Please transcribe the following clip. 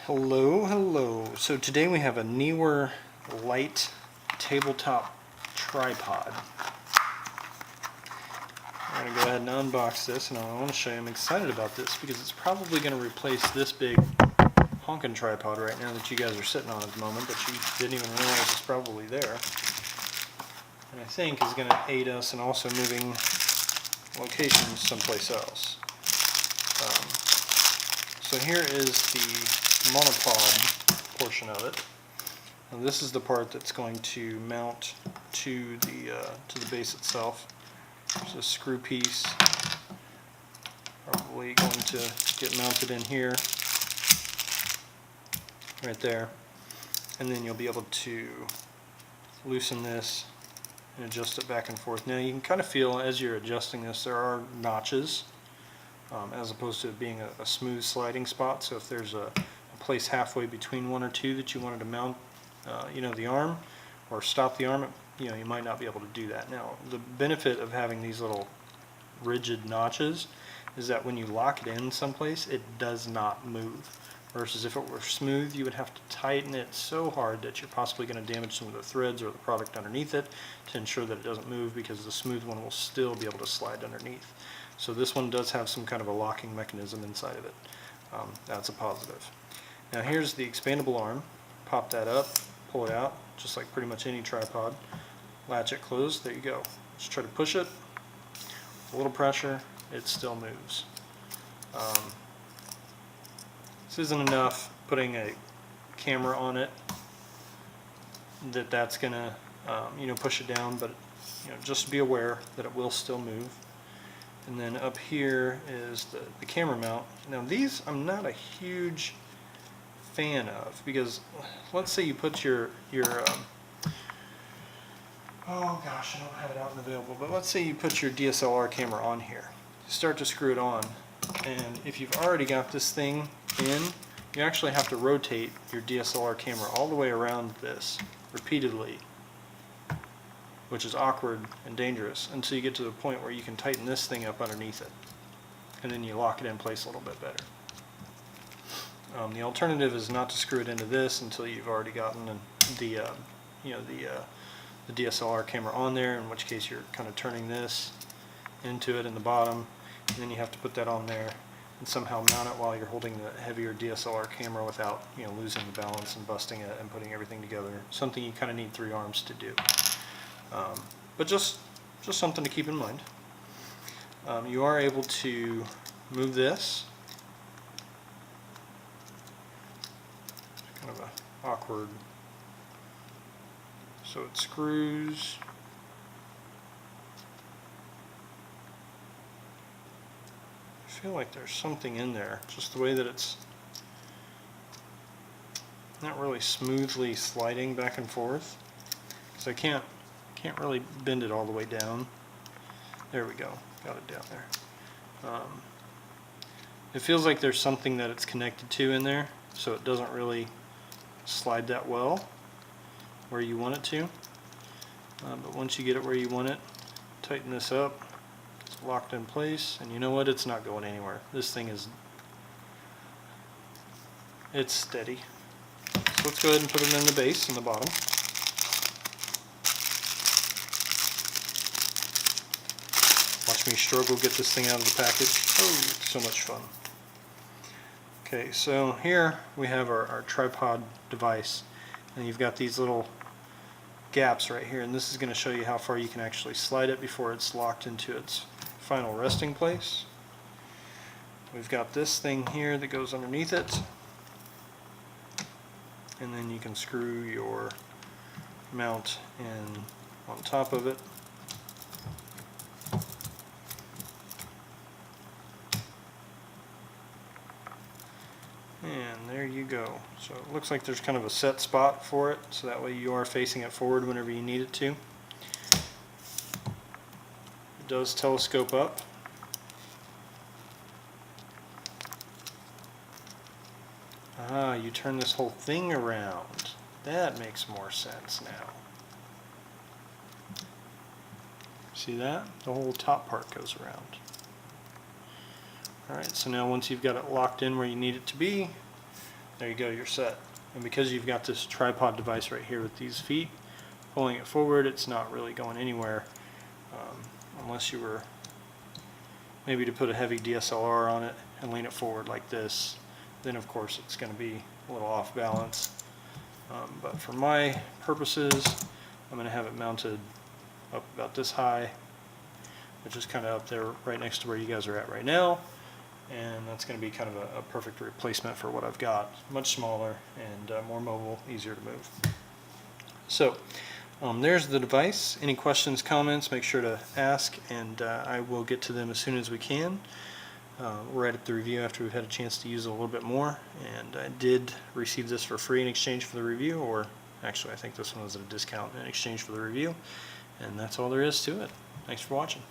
Hello. So today we have a Neewer light tabletop tripod. I'm going to go ahead and unbox this, and I want to show you I'm excited about this because it's probably going to replace this big honkin' tripod right now that you guys are sitting on at the moment, but you didn't even realize it's probably there. And I think is going to aid us in also moving locations someplace else. So here is the Monopod portion of it. And this is the part that's going to mount to the base itself. There's a screw piece, probably going to get mounted in here, right there, and then you'll be able to loosen this and adjust it back and forth. Now you can kind of feel as you're adjusting this there are notches, as opposed to it being a smooth sliding spot. So if there's a place halfway between one or two that you wanted to mount the arm or stop the arm, you might not be able to do that. Now the benefit of having these little rigid notches is that when you lock it in someplace it does not move, versus if it were smooth you would have to tighten it so hard that you're possibly going to damage some of the threads or the product underneath it to ensure that it doesn't move, because the smooth one will still be able to slide underneath. So this one does have some kind of a locking mechanism inside of it. That's a positive. Now here's the expandable arm. Pop that up, pull it out, just like pretty much any tripod. Latch it closed, there you go. Just try to push it. A little pressure, it still moves. This isn't enough putting a camera on it that's gonna push it down, but just be aware that it will still move. And then up here is the camera mount. Now these I'm not a huge fan of, because let's say you put your oh gosh, I don't have it out and available, but let's say you put your DSLR camera on here. You start to screw it on, and if you've already got this thing in, you actually have to rotate your DSLR camera all the way around this repeatedly, which is awkward and dangerous until you get to the point where you can tighten this thing up underneath it, and then you lock it in place a little bit better. The alternative is not to screw it into this until you've already gotten the DSLR camera on there, in which case you're kind of turning this into it in the bottom, and then you have to put that on there and somehow mount it while you're holding the heavier DSLR camera without losing the balance and busting it and putting everything together. Something you kind of need 3 arms to do. But just something to keep in mind. You are able to move this. It's kind of a awkward. So it screws. I feel like there's something in there, just the way that it's not really smoothly sliding back and forth. So I can't really bend it all the way down. There we go, got it down there. It feels like there's something that it's connected to in there, so it doesn't really slide that well where you want it to. But once you get it where you want it, tighten this up. It's locked in place, and you know what? It's not going anywhere. This thing it's steady. So let's go ahead and put it in the base in the bottom. Watch me struggle get this thing out of the package. Oh, so much fun. Okay, so here we have our tripod device, and you've got these little gaps right here, and this is going to show you how far you can actually slide it before it's locked into its final resting place. We've got this thing here that goes underneath it, and then you can screw your mount in on top of it. And there you go. So it looks like there's kind of a set spot for it, so that way you are facing it forward whenever you need it to. It does telescope up. Ah, you turn this whole thing around. That makes more sense now. See that? The whole top part goes around. Alright, so now once you've got it locked in where you need it to be, there you go, you're set. And because you've got this tripod device right here with these feet, pulling it forward, it's not really going anywhere, unless you were maybe to put a heavy DSLR on it and lean it forward like this. Then of course it's going to be a little off balance. But for my purposes, I'm going to have it mounted up about this high, which is kind of up there right next to where you guys are at right now. And that's going to be kind of a perfect replacement for what I've got. Much smaller and more mobile, easier to move. So there's the device. Any questions, comments, make sure to ask, and I will get to them as soon as we can. We're at the review after we've had a chance to use it a little bit more, and I did receive this for free in exchange for the review, or actually I think this one was at a discount in exchange for the review, and that's all there is to it. Thanks for watching.